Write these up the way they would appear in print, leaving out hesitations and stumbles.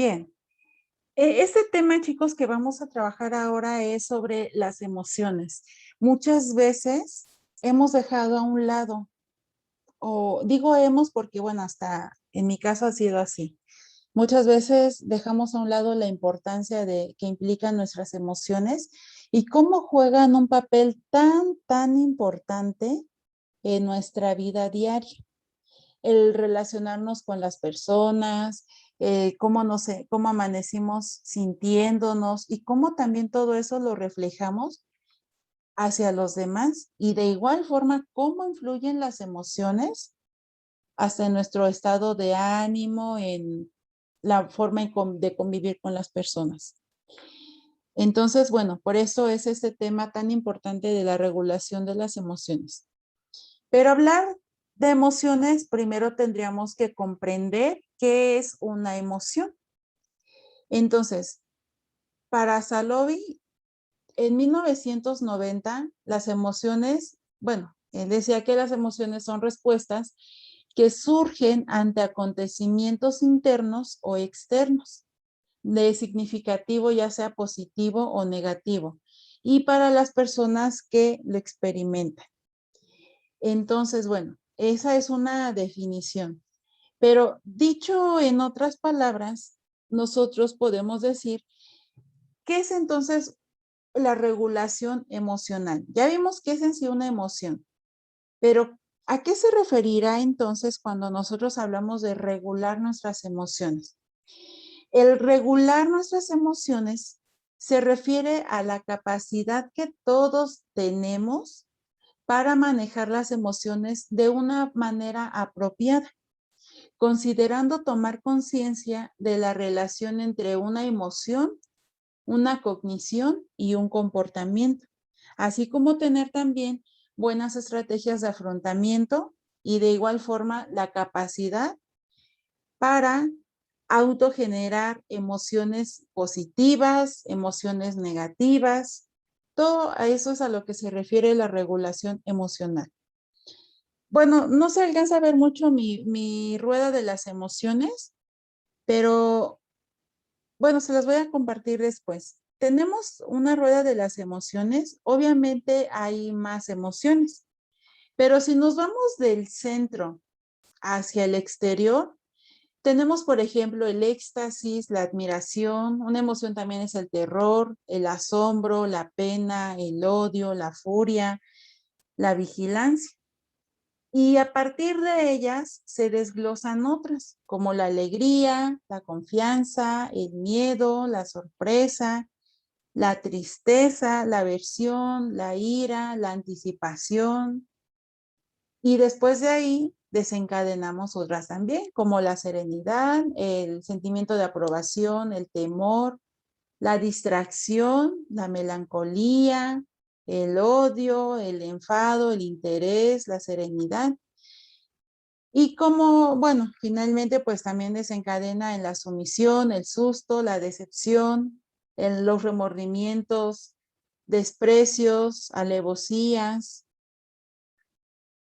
Bien, este tema, chicos, que vamos a trabajar ahora es sobre las emociones. Muchas veces hemos dejado a un lado, o digo hemos porque, bueno, hasta en mi caso ha sido así. Muchas veces dejamos a un lado la importancia de que implican nuestras emociones y cómo juegan un papel tan importante en nuestra vida diaria. El relacionarnos con las personas, cómo amanecimos sintiéndonos y cómo también todo eso lo reflejamos hacia los demás y de igual forma cómo influyen las emociones hasta en nuestro estado de ánimo, en la forma de convivir con las personas. Entonces, bueno, por eso es este tema tan importante de la regulación de las emociones. Pero hablar de emociones, primero tendríamos que comprender qué es una emoción. Entonces, para Salovey, en 1990, las emociones, bueno, él decía que las emociones son respuestas que surgen ante acontecimientos internos o externos, de significativo ya sea positivo o negativo, y para las personas que lo experimentan. Entonces, bueno, esa es una definición. Pero dicho en otras palabras, nosotros podemos decir, ¿qué es entonces la regulación emocional? Ya vimos que es en sí una emoción, pero ¿a qué se referirá entonces cuando nosotros hablamos de regular nuestras emociones? El regular nuestras emociones se refiere a la capacidad que todos tenemos para manejar las emociones de una manera apropiada, considerando tomar conciencia de la relación entre una emoción, una cognición y un comportamiento, así como tener también buenas estrategias de afrontamiento y de igual forma la capacidad para autogenerar emociones positivas, emociones negativas. Todo a eso es a lo que se refiere la regulación emocional. Bueno, no se alcanza a ver mucho mi rueda de las emociones, pero bueno, se las voy a compartir después. Tenemos una rueda de las emociones, obviamente hay más emociones, pero si nos vamos del centro hacia el exterior, tenemos, por ejemplo, el éxtasis, la admiración, una emoción también es el terror, el asombro, la pena, el odio, la furia, la vigilancia. Y a partir de ellas se desglosan otras, como la alegría, la confianza, el miedo, la sorpresa, la tristeza, la aversión, la ira, la anticipación. Y después de ahí desencadenamos otras también, como la serenidad, el sentimiento de aprobación, el temor, la distracción, la melancolía, el odio, el enfado, el interés, la serenidad. Y como, bueno, finalmente pues también desencadena en la sumisión, el susto, la decepción, en los remordimientos, desprecios, alevosías,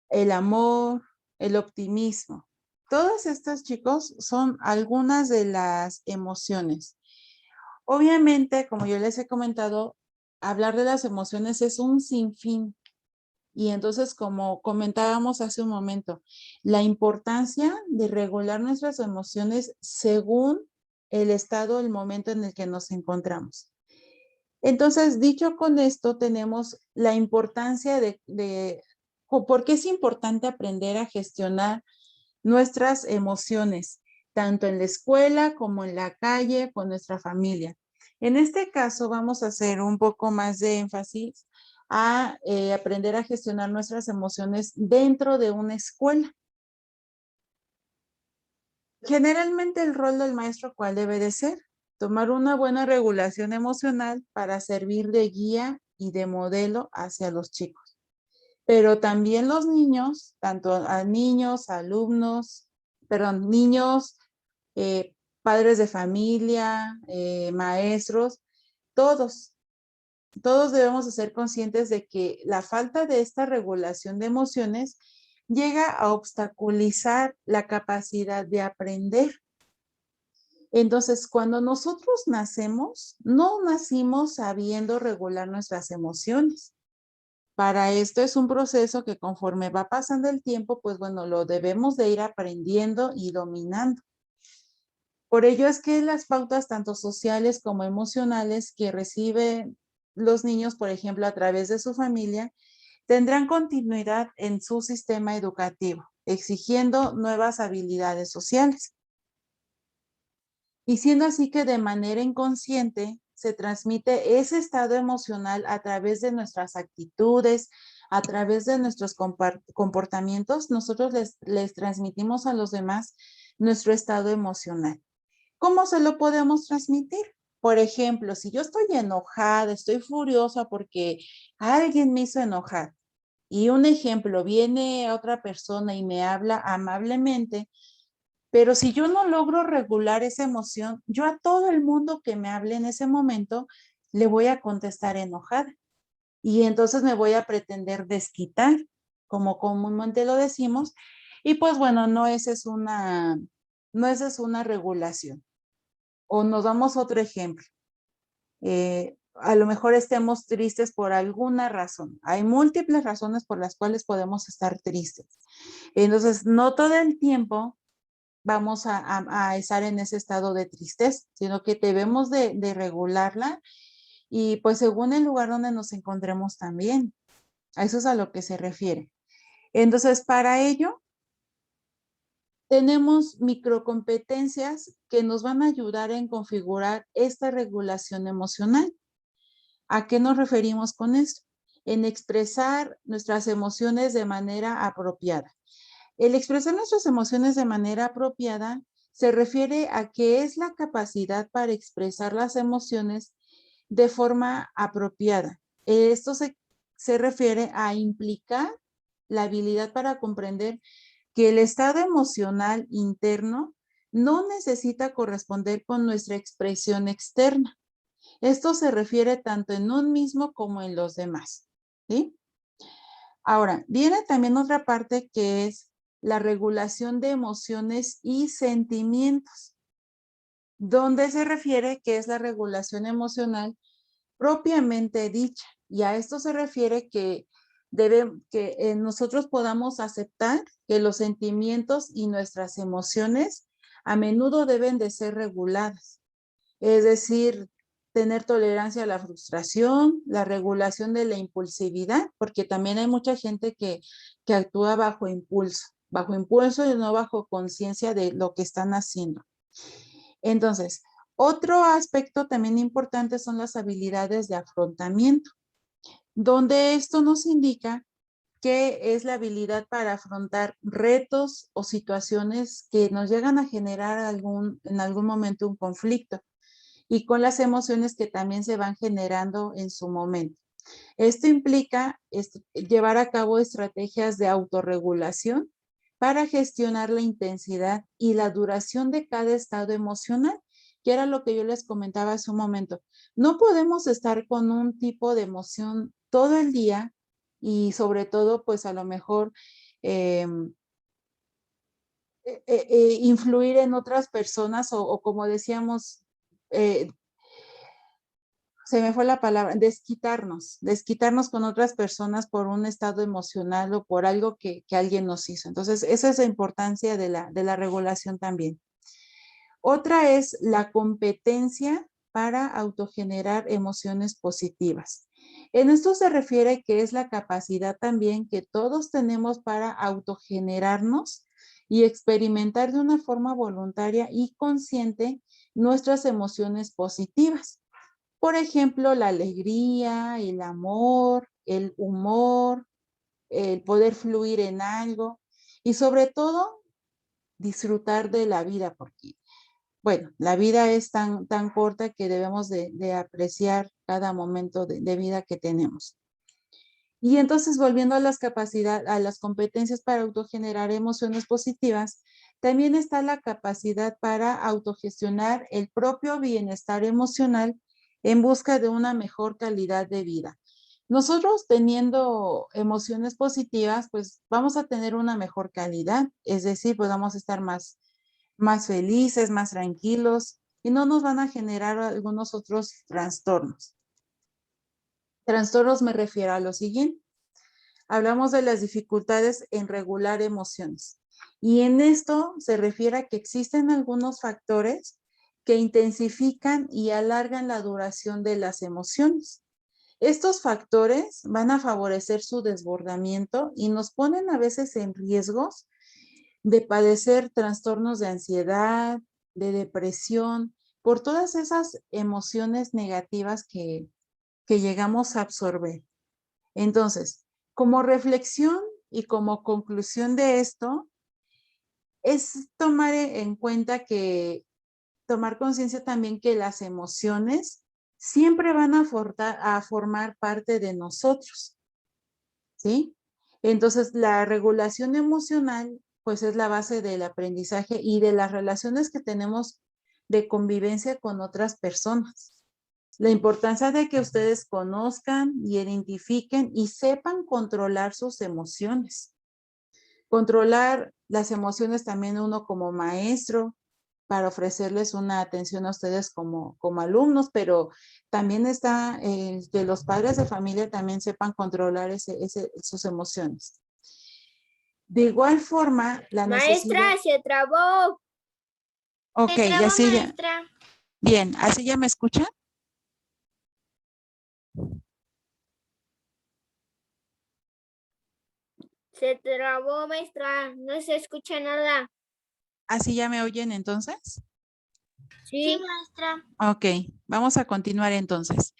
el amor, el optimismo. Todas estas, chicos, son algunas de las emociones. Obviamente, como yo les he comentado, hablar de las emociones es un sinfín. Y entonces, como comentábamos hace un momento, la importancia de regular nuestras emociones según el estado, el momento en el que nos encontramos. Entonces, dicho con esto, tenemos la importancia por qué es importante aprender a gestionar nuestras emociones, tanto en la escuela como en la calle, con nuestra familia. En este caso, vamos a hacer un poco más de énfasis a aprender a gestionar nuestras emociones dentro de una escuela. Generalmente el rol del maestro, ¿cuál debe de ser? Tomar una buena regulación emocional para servir de guía y de modelo hacia los chicos. Pero también los niños, tanto a niños, alumnos, perdón, niños, padres de familia, maestros, todos, todos debemos de ser conscientes de que la falta de esta regulación de emociones llega a obstaculizar la capacidad de aprender. Entonces, cuando nosotros nacemos, no nacimos sabiendo regular nuestras emociones. Para esto es un proceso que conforme va pasando el tiempo, pues bueno, lo debemos de ir aprendiendo y dominando. Por ello es que las pautas tanto sociales como emocionales que reciben los niños, por ejemplo, a través de su familia, tendrán continuidad en su sistema educativo, exigiendo nuevas habilidades sociales. Y siendo así que de manera inconsciente se transmite ese estado emocional a través de nuestras actitudes, a través de nuestros comportamientos, nosotros les transmitimos a los demás nuestro estado emocional. ¿Cómo se lo podemos transmitir? Por ejemplo, si yo estoy enojada, estoy furiosa porque alguien me hizo enojar y un ejemplo, viene otra persona y me habla amablemente, pero si yo no logro regular esa emoción, yo a todo el mundo que me hable en ese momento le voy a contestar enojada y entonces me voy a pretender desquitar, como comúnmente lo decimos, y pues bueno, no esa es una regulación. O nos damos otro ejemplo. A lo mejor estemos tristes por alguna razón. Hay múltiples razones por las cuales podemos estar tristes. Entonces, no todo el tiempo vamos a estar en ese estado de tristeza, sino que debemos de regularla y pues según el lugar donde nos encontremos también. A eso es a lo que se refiere. Entonces, para ello, tenemos microcompetencias que nos van a ayudar en configurar esta regulación emocional. ¿A qué nos referimos con esto? En expresar nuestras emociones de manera apropiada. El expresar nuestras emociones de manera apropiada se refiere a que es la capacidad para expresar las emociones de forma apropiada. Esto se refiere a implicar la habilidad para comprender que el estado emocional interno no necesita corresponder con nuestra expresión externa. Esto se refiere tanto en un mismo como en los demás, ¿sí? Ahora, viene también otra parte que es la regulación de emociones y sentimientos, donde se refiere que es la regulación emocional propiamente dicha. Y a esto se refiere que nosotros podamos aceptar que los sentimientos y nuestras emociones a menudo deben de ser reguladas. Es decir, tener tolerancia a la frustración, la regulación de la impulsividad, porque también hay mucha gente que actúa bajo impulso y no bajo conciencia de lo que están haciendo. Entonces, otro aspecto también importante son las habilidades de afrontamiento, donde esto nos indica que es la habilidad para afrontar retos o situaciones que nos llegan a generar en algún momento un conflicto y con las emociones que también se van generando en su momento. Esto implica llevar a cabo estrategias de autorregulación para gestionar la intensidad y la duración de cada estado emocional, que era lo que yo les comentaba hace un momento. No podemos estar con un tipo de emoción todo el día y sobre todo, pues a lo mejor eh, influir en otras personas o como decíamos, eh, se me fue la palabra, desquitarnos con otras personas por un estado emocional o por algo que alguien nos hizo. Entonces, esa es la importancia de la regulación también. Otra es la competencia para autogenerar emociones positivas. En esto se refiere que es la capacidad también que todos tenemos para autogenerarnos y experimentar de una forma voluntaria y consciente nuestras emociones positivas. Por ejemplo, la alegría, el amor, el humor, el poder fluir en algo y sobre todo disfrutar de la vida, porque, bueno, la vida es tan corta que debemos de apreciar cada momento de vida que tenemos. Y entonces, volviendo a las capacidades, a las competencias para autogenerar emociones positivas, también está la capacidad para autogestionar el propio bienestar emocional en busca de una mejor calidad de vida. Nosotros teniendo emociones positivas, pues vamos a tener una mejor calidad, es decir, pues vamos a estar más felices, más tranquilos, y no nos van a generar algunos otros trastornos. Trastornos me refiero a lo siguiente. Hablamos de las dificultades en regular emociones. Y en esto se refiere a que existen algunos factores que intensifican y alargan la duración de las emociones. Estos factores van a favorecer su desbordamiento y nos ponen a veces en riesgos de padecer trastornos de ansiedad, de depresión, por todas esas emociones negativas que llegamos a absorber. Entonces, como reflexión y como conclusión de esto, es tomar en cuenta que, tomar conciencia también que las emociones siempre van a formar parte de nosotros, ¿sí? Entonces, la regulación emocional, pues es la base del aprendizaje y de las relaciones que tenemos de convivencia con otras personas. La importancia de que ustedes conozcan y identifiquen y sepan controlar sus emociones. Controlar las emociones también uno como maestro para ofrecerles una atención a ustedes como alumnos, pero también está que los padres de familia también sepan controlar sus emociones. De igual forma, la necesidad... Maestra, se trabó. Ok, Se trabó, así ya. maestra. Bien, ¿así ya me escuchan? Se trabó, maestra. No se escucha nada. ¿Así ya me oyen entonces? Sí, maestra. Ok, vamos a continuar entonces.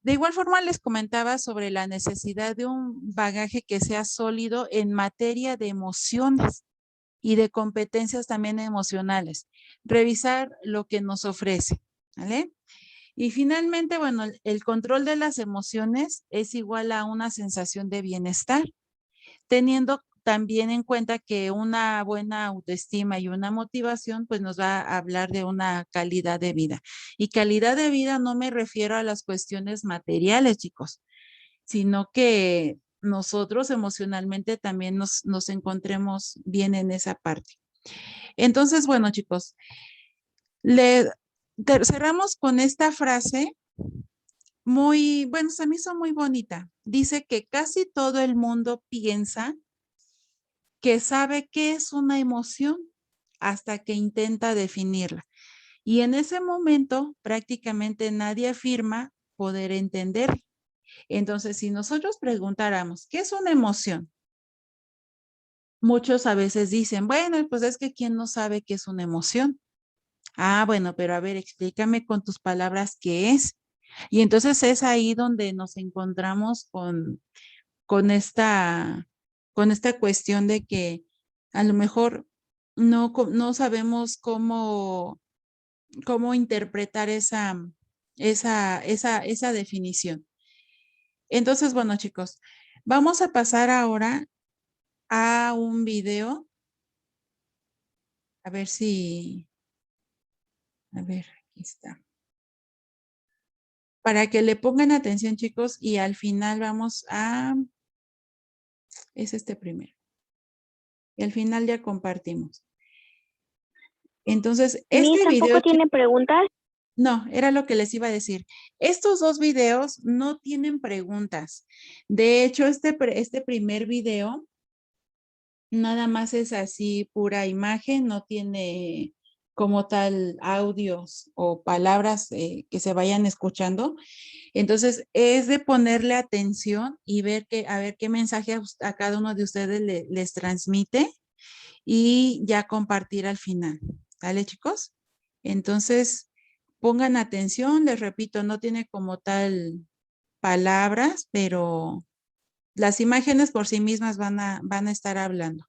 De igual forma les comentaba sobre la necesidad de un bagaje que sea sólido en materia de emociones y de competencias también emocionales. Revisar lo que nos ofrece, ¿vale? Y finalmente, bueno, el control de las emociones es igual a una sensación de bienestar, teniendo también en cuenta que una buena autoestima y una motivación, pues nos va a hablar de una calidad de vida. Y calidad de vida no me refiero a las cuestiones materiales, chicos, sino que nosotros emocionalmente también nos encontremos bien en esa parte. Entonces, bueno, chicos, cerramos con esta frase muy, bueno, se me hizo muy bonita. Dice que casi todo el mundo piensa que sabe qué es una emoción hasta que intenta definirla. Y en ese momento prácticamente nadie afirma poder entender. Entonces, si nosotros preguntáramos, ¿qué es una emoción? Muchos a veces dicen, bueno, pues es que ¿quién no sabe qué es una emoción? Ah, bueno, pero a ver, explícame con tus palabras qué es. Y entonces es ahí donde nos encontramos con esta, con esta cuestión de que a lo mejor no sabemos cómo interpretar esa definición. Entonces, bueno, chicos, vamos a pasar ahora a un video. A ver si, a ver, aquí está. Para que le pongan atención, chicos, y al final es este primero. Y al final ya compartimos. Entonces, este video, ¿Tampoco tiene preguntas? no, era lo que les iba a decir. Estos dos videos no tienen preguntas. De hecho, este primer video nada más es así pura imagen, no tiene como tal audios o palabras que se vayan escuchando. Entonces, es de ponerle atención y a ver qué mensaje a cada uno de ustedes les transmite y ya compartir al final. ¿Vale, chicos? Entonces, pongan atención, les repito, no tiene como tal palabras, pero las imágenes por sí mismas van a estar hablando.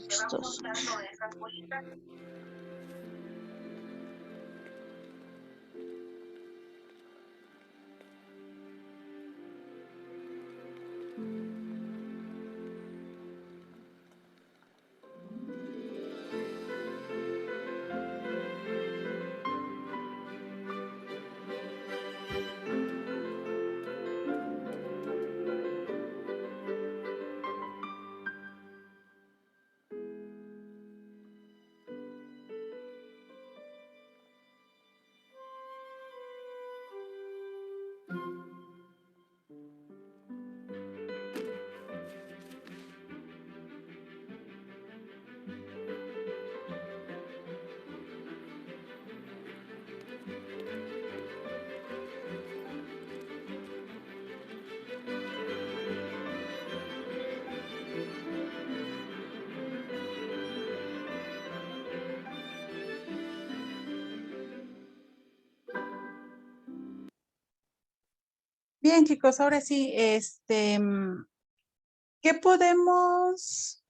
Estos. Bien, chicos, ahora sí, ¿qué podemos